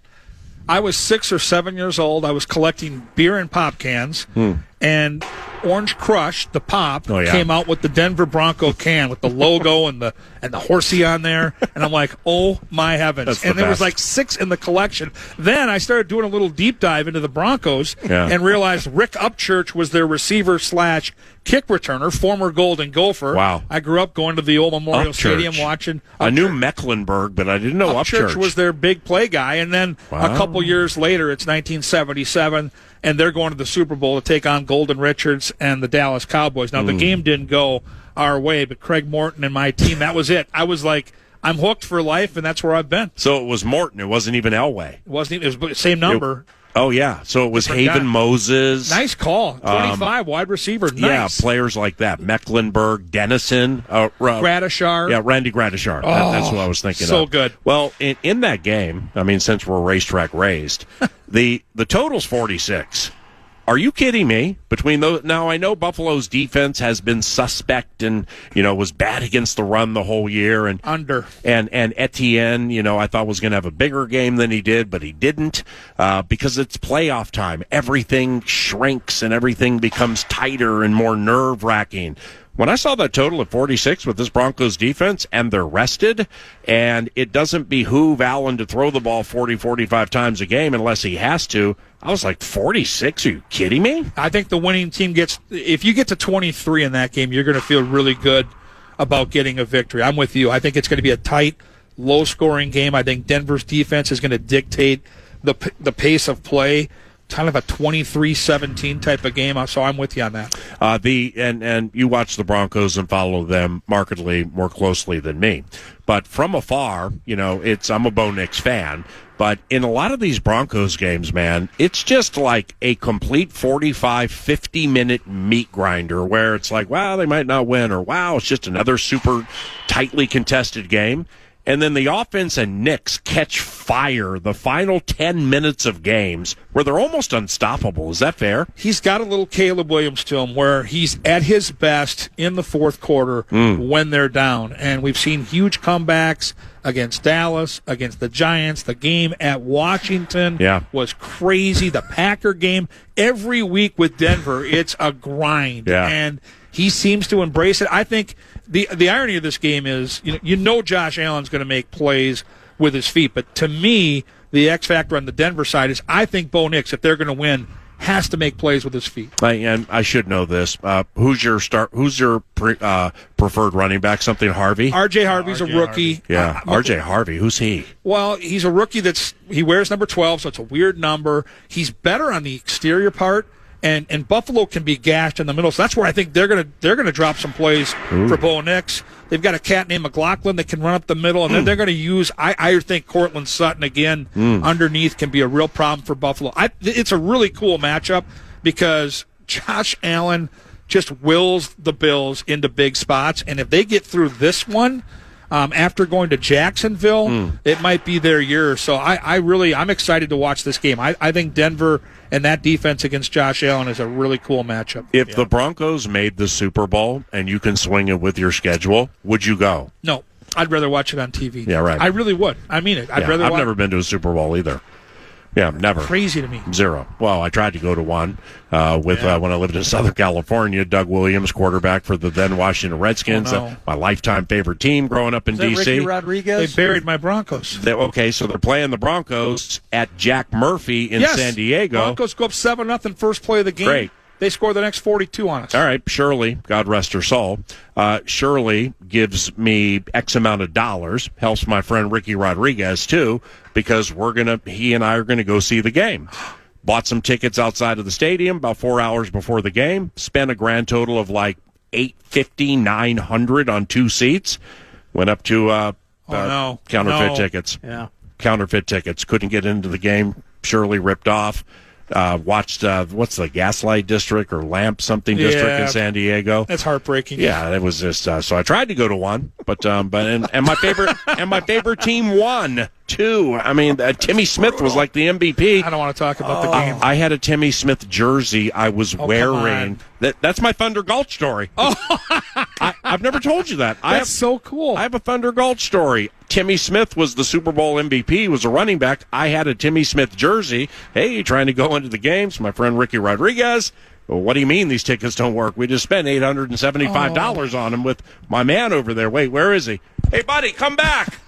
I was 6 or 7 years old. I was collecting beer and pop cans, and Orange Crush, the pop, Oh, yeah. came out with the Denver Bronco can with the logo and the horsey on there, and I'm like, oh my heavens! That's the And there was best. like 6 in the collection. Then I started doing a little deep dive into the Broncos Yeah. and realized Rick Upchurch was their receiver / kick returner, former Golden Gopher. Wow. I grew up going to the old Memorial Upchurch. Stadium watching. I knew Mecklenburg, but I didn't know Upchurch Upchurch. was their big play guy, and then Wow. a couple years later, it's 1977, and they're going to the Super Bowl to take on Golden Richards and the Dallas Cowboys. Now, the game didn't go our way, but Craig Morton and my team, that was it. I was like, I'm hooked for life, and that's where I've been. So it was Morton. It wasn't even Elway. It wasn't even, it was the same number. Oh, yeah. So it was Different Haven guy. Moses. Nice call. 25, wide receiver. Nice. Yeah, players like that. Mecklenburg, Dennison. Gradishar. Yeah, Randy Gradishar. That's what I was thinking so of. good. Well, in that game, I mean, since we're racetrack raised, the total's 46. Are you kidding me? Between those, now I know Buffalo's defense has been suspect and was bad against the run the whole year, and Etienne, I thought was going to have a bigger game than he did, but he didn't because it's playoff time. Everything shrinks and everything becomes tighter and more nerve wracking. When I saw that total at 46 with this Broncos defense, and they're rested, and it doesn't behoove Allen to throw the ball 40, 45 times a game unless he has to, I was like, 46? Are you kidding me? I think the winning team if you get to 23 in that game, you're going to feel really good about getting a victory. I'm with you. I think it's going to be a tight, low-scoring game. I think Denver's defense is going to dictate the pace of play. Kind of a 23-17 type of game, so I'm with you on that. And you watch the Broncos and follow them markedly more closely than me, but from afar, I'm a Bo Nix fan. But in a lot of these Broncos games, man, it's just like a complete 45, 50-minute meat grinder where it's like, wow, they might not win, or wow, it's just another super tightly contested game. And then the offense and Knicks catch fire the final 10 minutes of games where they're almost unstoppable. Is that fair? He's got a little Caleb Williams to him where he's at his best in the fourth quarter when they're down. And we've seen huge comebacks against Dallas, against the Giants. The game at Washington was crazy. The Packer game, every week with Denver, it's a grind. Yeah. And he seems to embrace it. I think the irony of this game is, Josh Allen's going to make plays with his feet, but to me, the X factor on the Denver side is I think Bo Nix, if they're going to win, has to make plays with his feet. And I should know this. Who's your preferred running back? Something Harvey? R.J. Harvey's a rookie. Harvey. Yeah, R.J. Harvey. Who's he? Well, he's a rookie he wears number 12, so it's a weird number. He's better on the exterior part. And Buffalo can be gashed in the middle, so that's where I think they're gonna drop some plays for Bo Nix. They've got a cat named McLaughlin that can run up the middle, and then they're going to use. I think Cortland Sutton again underneath can be a real problem for Buffalo. It's a really cool matchup because Josh Allen just wills the Bills into big spots, and if they get through this one. After going to Jacksonville, it might be their year. So I'm excited to watch this game. I think Denver and that defense against Josh Allen is a really cool matchup. If the Broncos made the Super Bowl and you can swing it with your schedule, would you go? No, I'd rather watch it on TV. Yeah, right. I really would. I mean it. I've never been to a Super Bowl either. Yeah, never. Crazy to me. Zero. Well, I tried to go to one when I lived in Southern California. Doug Williams, quarterback for the then Washington Redskins, my lifetime favorite team growing up in D.C. Ricky Rodriguez? They buried my Broncos. So they're playing the Broncos at Jack Murphy in San Diego. Broncos go up 7-0 first play of the game. Great. They score the next 42 on us. All right, Shirley, God rest her soul. Shirley gives me X amount of dollars, helps my friend Ricky Rodriguez too, because he and I are gonna go see the game. Bought some tickets outside of the stadium about 4 hours before the game. Spent a grand total of like $850, $900 on 2 seats. Went up to counterfeit tickets. Yeah, counterfeit tickets. Couldn't get into the game. Shirley ripped off. Watched what's the Gaslight District or Lamp something district in San Diego. That's heartbreaking. Yeah, it was just so I tried to go to one, but my favorite team won too. I mean, Timmy Smith was like the MVP. I don't want to talk about the game. I had a Timmy Smith jersey I was wearing. That's my Thunder Gulch story. I've never told you that. That's so cool. I have a Thunder Gulch story. Timmy Smith was the Super Bowl MVP, was a running back. I had a Timmy Smith jersey. Hey, trying to go into the games. My friend Ricky Rodriguez Well, what do you mean these tickets don't work? We just spent $875 on them with my man over there. Wait, where is he? Hey, buddy, come back.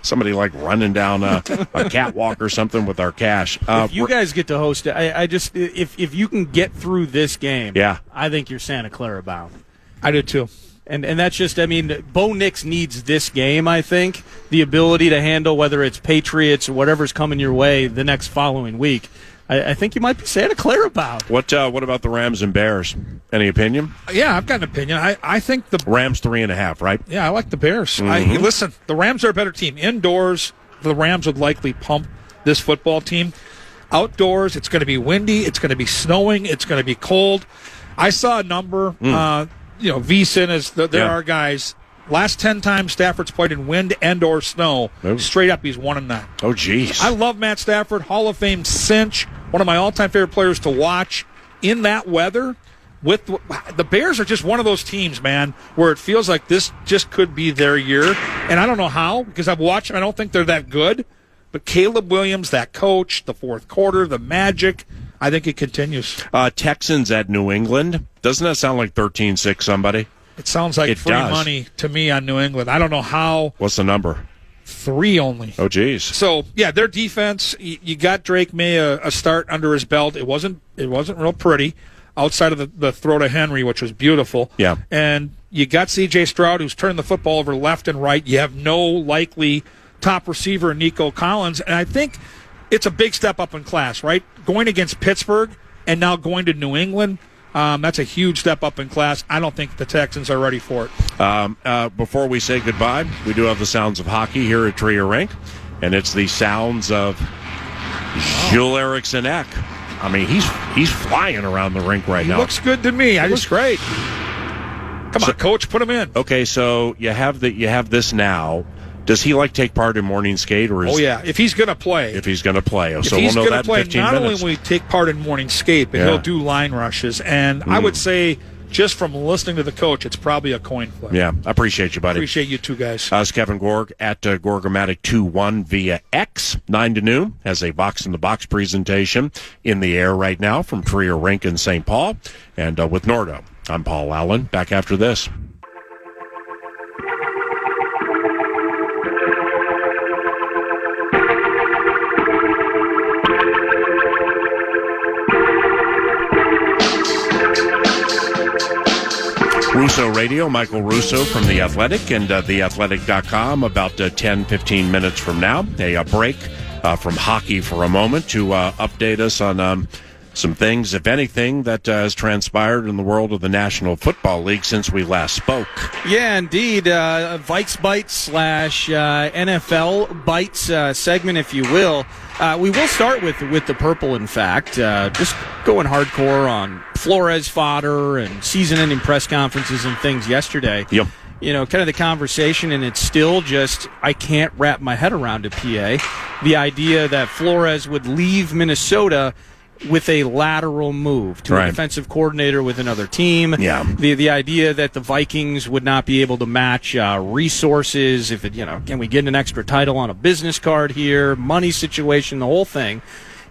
Somebody like running down a catwalk or something with our cash. If you guys get to host it, I just if you can get through this game, yeah, I think you're Santa Clara bound. I do too. And that's just, I mean, Bo Nix needs this game, I think, the ability to handle whether it's Patriots or whatever's coming your way the next following week. I think you might be Santa Clara bound. What about the Rams and Bears? Any opinion? Yeah, I've got an opinion. I think the Rams 3.5, right? Yeah, I like the Bears. Mm-hmm. Listen, the Rams are a better team. Indoors, the Rams would likely pump this football team. Outdoors, it's going to be windy. It's going to be snowing. It's going to be cold. I saw a number. VSiN is there are guys. Last 10 times Stafford's played in wind and or snow, straight up he's 1-9. Oh, geez. I love Matt Stafford, Hall of Fame cinch, one of my all-time favorite players to watch in that weather. With the Bears are just one of those teams, man, where it feels like this just could be their year. And I don't know how, because I've watched them. I don't think they're that good. But Caleb Williams, that coach, the fourth quarter, the magic, I think it continues. Texans at New England. Doesn't that sound like 13-6 somebody? It sounds like free money to me on New England. I don't know how. What's the number? 3 only. Oh, geez. So, yeah, their defense, you got Drake May a start under his belt. It wasn't real pretty outside of the throw to Henry, which was beautiful. Yeah. And you got C.J. Stroud, who's turned the football over left and right. You have no likely top receiver, Nico Collins. And I think it's a big step up in class, right? Going against Pittsburgh and now going to New England. That's a huge step up in class. I don't think the Texans are ready for it. Before we say goodbye, we do have the sounds of hockey here at Trier Rink, and it's the sounds of Jules Eriksson Ek. I mean, he's flying around the rink right now. He looks good to me. Looks great. Come on, Coach, put him in. Okay, so you have this now. Does he take part in morning skate, or? If he's going to play. If he's going to play, so we'll know that in 15 minutes. Not only will he take part in morning skate, but he'll do line rushes. And I would say, just from listening to the coach, it's probably a coin flip. Yeah, I appreciate you, buddy. Appreciate you too, guys. It's Kevin Gorg at Gorgomatic21 via X, 9 to noon, has a Box in the Box presentation in the air right now from Trier Rink in St. Paul. And with Nordo, I'm Paul Allen. Back after this. Russo Radio, Michael Russo from The Athletic and theathletic.com about 10, 15 minutes from now. A break from hockey for a moment to update us on some things, if anything, that has transpired in the world of the National Football League since we last spoke. Yeah, indeed. Vikes Bites / NFL Bites segment, if you will. We will start with the purple, in fact. Just going hardcore on Flores fodder and season-ending press conferences and things yesterday. Yep. Kind of the conversation, and it's still just, I can't wrap my head around it, PA. The idea that Flores would leave Minnesota with a lateral move to a defensive coordinator with another team. Yeah. The idea that the Vikings would not be able to match resources if can we get an extra title on a business card here, money situation, the whole thing.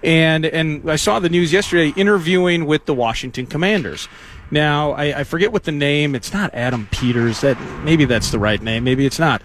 And I saw the news yesterday interviewing with the Washington Commanders. Now, I forget what the name, it's not Adam Peters, maybe that's the right name, maybe it's not.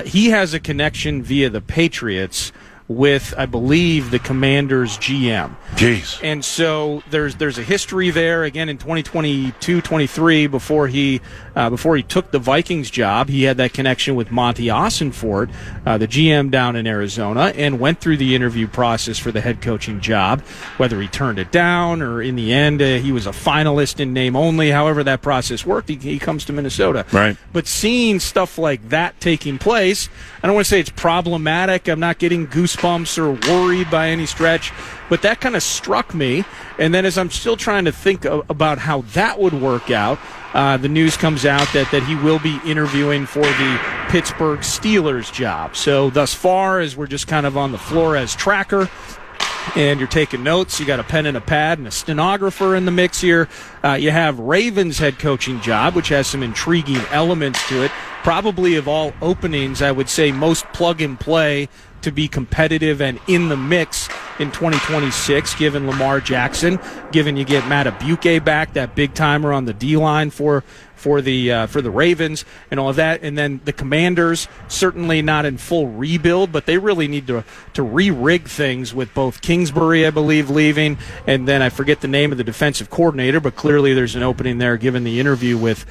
He has a connection via the Patriots with, I believe, the Commanders GM. Jeez. And so there's a history there. Again, in 2022-23, before he took the Vikings job, he had that connection with Monty Ossenfort, the GM down in Arizona, and went through the interview process for the head coaching job. Whether he turned it down or in the end he was a finalist in name only, however that process worked, he comes to Minnesota. Right. But seeing stuff like that taking place, I don't want to say it's problematic. I'm not getting goosebumps or worried by any stretch, but that kind of struck me. And then as I'm still trying to think about how that would work out, the news comes out that he will be interviewing for the Pittsburgh Steelers job. So thus far, as we're just kind of on the Flores tracker, and you're taking notes, you got a pen and a pad and a stenographer in the mix here. You have Ravens head coaching job, which has some intriguing elements to it. Probably of all openings, I would say most plug and play to be competitive and in the mix in 2026, given Lamar Jackson, given you get Matt Abuke back, that big timer on the D-line for the Ravens and all of that. And then the Commanders, certainly not in full rebuild, but they really need to re-rig things with both Kingsbury, I believe, leaving, and then I forget the name of the defensive coordinator, but clearly there's an opening there given the interview with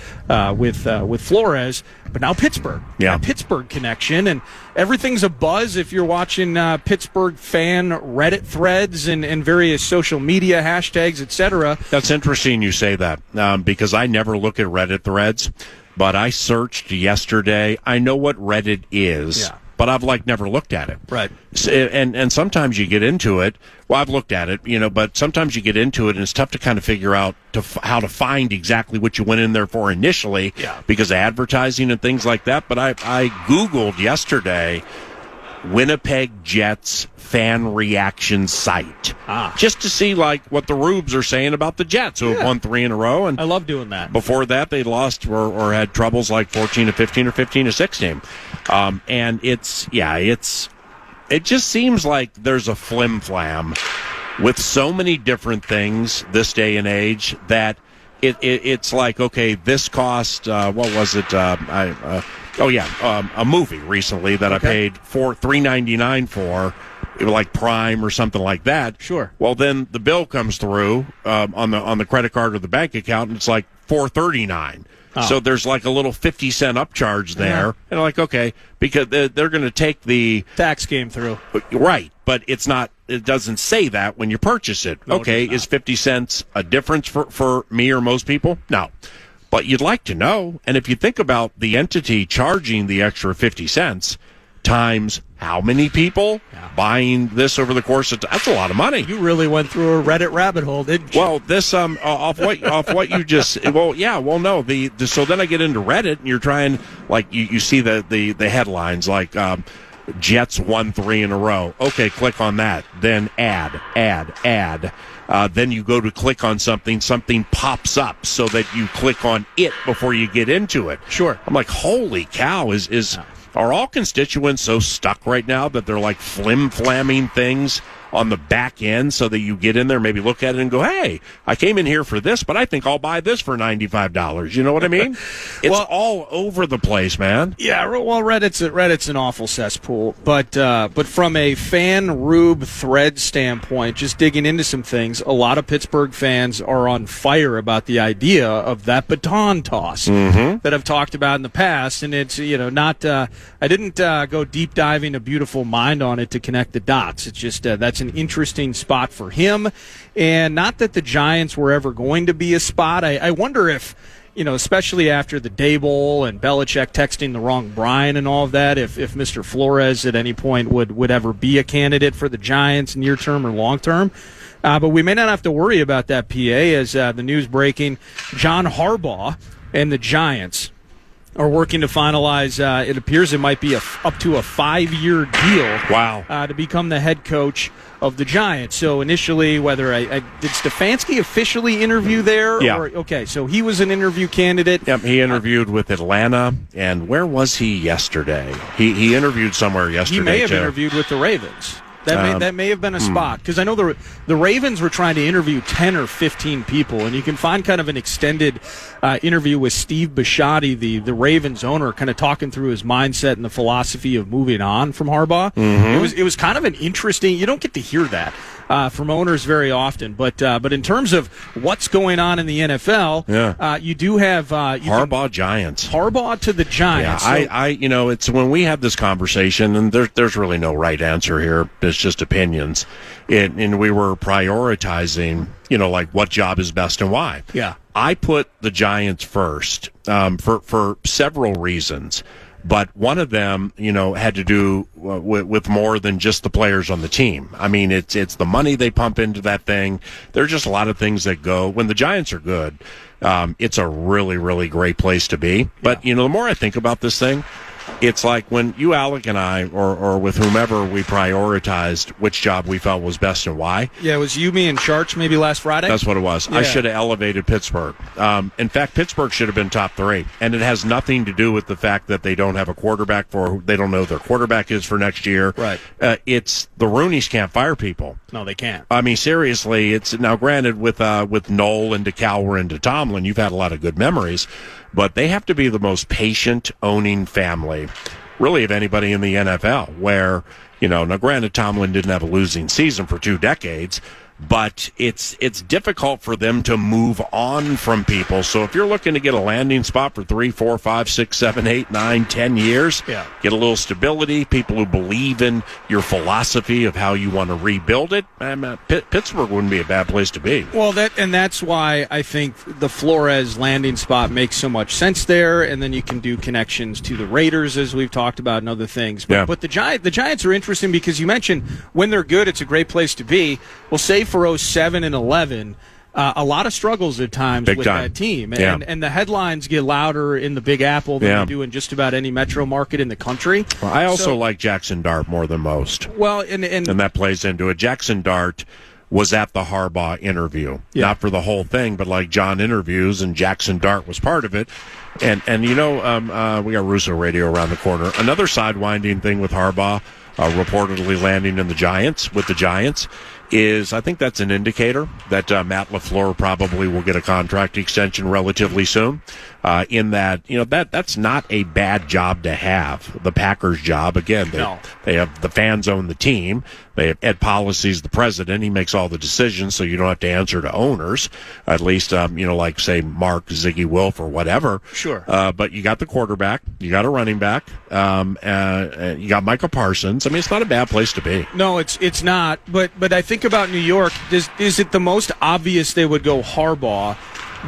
Flores. But now Pittsburgh. Yeah. Pittsburgh connection, and everything's a buzz if you're watching Pittsburgh fan Reddit threads and various social media hashtags, etc. That's interesting you say that, because I never look at Reddit threads, but I searched yesterday. I know what Reddit is, but I've never looked at it. Right. And sometimes you get into it. Well, I've looked at it, but sometimes you get into it and it's tough to kind of figure out how to find exactly what you went in there for initially because of advertising and things like that. But I Googled yesterday Winnipeg Jets fan reaction site just to see what the Rubes are saying about the Jets who have won 3 in a row. And I love doing that. Before that, they lost or had troubles like 14-15 or 15-16. And it just seems like there's a flim-flam with so many different things this day and age that it's like, okay, this cost, what was it? A movie recently that I paid $3.99 for, like Prime or something like that. Sure. Well, then the bill comes through on the credit card or the bank account, and it's like $4.39. So there's like a little 50-cent upcharge there. And like, okay, because they're going to take the tax came through. Right, but it's not. It doesn't say that when you purchase it. No, okay, is 50 cents a difference for me or most people? No. But you'd like to know. And if you think about the entity charging the extra 50 cents times how many people buying this over the course of that's a lot of money. You really went through a Reddit rabbit hole, didn't you? Well, this off what you just so then I get into Reddit and you're trying you see the headlines like Jets won 3 in a row. Okay, click on that. Then add. Then you go to click on something pops up so that you click on it before you get into it. Sure. I'm like, holy cow, are all constituents so stuck right now that they're like flim-flamming things on the back end so that you get in there, maybe look at it and go, hey, I came in here for this, but I think I'll buy this for $95. You know what I mean? It's all over the place, man. Yeah, well, Reddit's an awful cesspool, but from a fan Rube thread standpoint, just digging into some things, a lot of Pittsburgh fans are on fire about the idea of that baton toss that I've talked about in the past, and it's not. I didn't go deep diving a beautiful mind on it to connect the dots. It's just that's an interesting spot for him, and not that the Giants were ever going to be a spot. I wonder if, especially after the Daboll and Belichick texting the wrong Brian and all of that, if Mr. Flores at any point would ever be a candidate for the Giants near term or long term. But we may not have to worry about that, PA, as the news breaking. John Harbaugh and the Giants are working to finalize, it appears it might be up to a 5-year deal. Wow. To become the head coach of the Giants. So initially, whether did Stefanski officially interview there? Yeah. Okay, so he was an interview candidate. Yep, he interviewed with Atlanta, and where was he yesterday? He interviewed somewhere yesterday, He may have too. interviewed with the Ravens. That may have been a spot, because I know the Ravens were trying to interview 10 or 15 people, and you can find kind of an extended interview with Steve Bisciotti, the Ravens owner, kind of talking through his mindset and the philosophy of moving on from Harbaugh. It was kind of an interesting. You don't get to hear that from owners very often, but in terms of what's going on in the NFL, you do have Harbaugh Giants. Harbaugh to the Giants. Yeah, it's when we have this conversation, and there's really no right answer here. It's just opinions, and we were prioritizing, what job is best and why. Yeah, I put the Giants first for several reasons. But one of them, had to do with more than just the players on the team. I mean, it's the money they pump into that thing. There's just a lot of things that go. When the Giants are good, it's a really, really great place to be. But, the more I think about this thing, it's like when you, Alec, and I, or with whomever, we prioritized which job we felt was best and why. Yeah, it was you, me, and Charch maybe last Friday. That's what it was. Yeah. I should have elevated Pittsburgh. In fact, Pittsburgh should have been top 3, and it has nothing to do with the fact that they don't have a quarterback they don't know who their quarterback is for next year. Right. It's the Rooneys can't fire people. No, they can't. I mean, seriously, it's now granted with Knoll and DeCalwer and Tomlin, you've had a lot of good memories, but they have to be the most patient owning family, really, of anybody in the NFL. Where now granted, Tomlin didn't have a losing season for 2 decades. But it's difficult for them to move on from people. So if you're looking to get a landing spot for 3, 4, 5, 6, 7, 8, 9, 10 years, get a little stability, people who believe in your philosophy of how you want to rebuild it, Pittsburgh wouldn't be a bad place to be. Well, that's why I think the Flores landing spot makes so much sense there, and then you can do connections to the Raiders, as we've talked about, and other things. But the Giants are interesting because you mentioned when they're good, it's a great place to be. Well, say for 07 and 11, a lot of struggles at times with that team. And the headlines get louder in the Big Apple than they do in just about any metro market in the country. Well, I also like Jackson Dart more than most. Well, and that plays into it. Jackson Dart was at the Harbaugh interview. Not for the whole thing, but like John interviews, and Jackson Dart was part of it. And we got Russo Radio around the corner. Another sidewinding thing with Harbaugh reportedly landing in the Giants, is I think that's an indicator that Matt LaFleur probably will get a contract extension relatively soon. In that, that's not a bad job to have. The Packers' job, again, they have the fans own the team. They have Ed Policy's the president. He makes all the decisions, so you don't have to answer to owners. At least, like say Mark, Ziggy Wilf, or whatever. Sure. But you got the quarterback, you got a running back, you got Micah Parsons. I mean, it's not a bad place to be. No, it's not. But I think about New York. Is it the most obvious they would go Harbaugh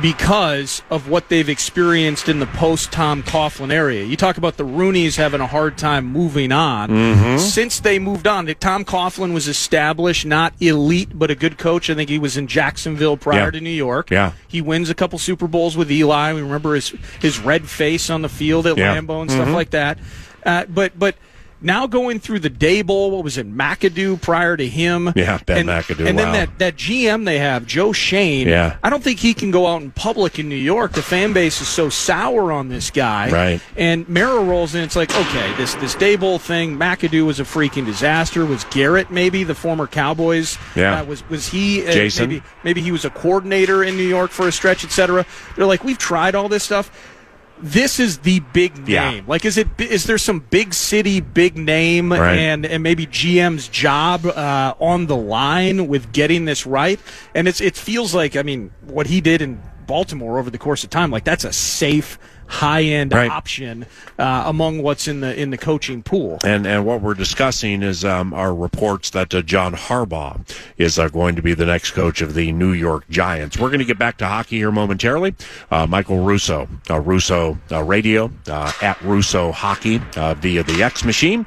because of what they've experienced in the post-Tom Coughlin area? You talk about the Rooneys having a hard time moving on. Mm-hmm. Since they moved on, Tom Coughlin was established, not elite, but a good coach. I think he was in Jacksonville prior to New York. Yeah. He wins a couple Super Bowls with Eli. We remember his red face on the field at Lambeau and stuff like that. But now going through the Dable, what was it, McAdoo prior to him? Yeah, Ben McAdoo. And then that GM they have, Joe Shane, I don't think he can go out in public in New York. The fan base is so sour on this guy. Right. And Mara rolls in, it's like, okay, this Dable thing, McAdoo was a freaking disaster. Was Garrett maybe, the former Cowboys? Yeah. Was he? Jason? Maybe he was a coordinator in New York for a stretch, etc. They're like, we've tried all this stuff. This is the big name. Yeah. Like, is there some big city, big name, and maybe GM's job on the line with getting this right? And it feels like, I mean, what he did in Baltimore over the course of time, like that's a safe, high-end option among what's in the coaching pool. And what we're discussing is our reports that John Harbaugh is going to be the next coach of the New York Giants. We're going to get back to hockey here momentarily. Michael Russo, Russo Radio, at Russo Hockey via the X Machine.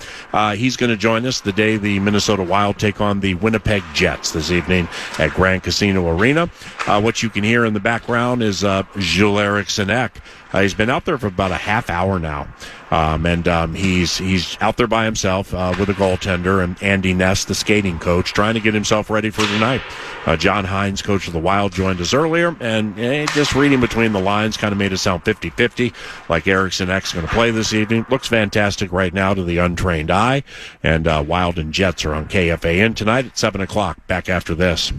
He's going to join us the day the Minnesota Wild take on the Winnipeg Jets this evening at Grand Casino Arena. What you can hear in the background is Jules-Eric Sinek. He's been out there for about a half hour now, and he's out there by himself with a goaltender and Andy Ness, the skating coach, trying to get himself ready for tonight. John Hynes, coach of the Wild, joined us earlier, and just reading between the lines kind of made it sound 50-50, like Eric Sinek's going to play this evening. Looks fantastic right now to the untrained eye, and Wild and Jets are on KFAN tonight at 7 o'clock. Back after this.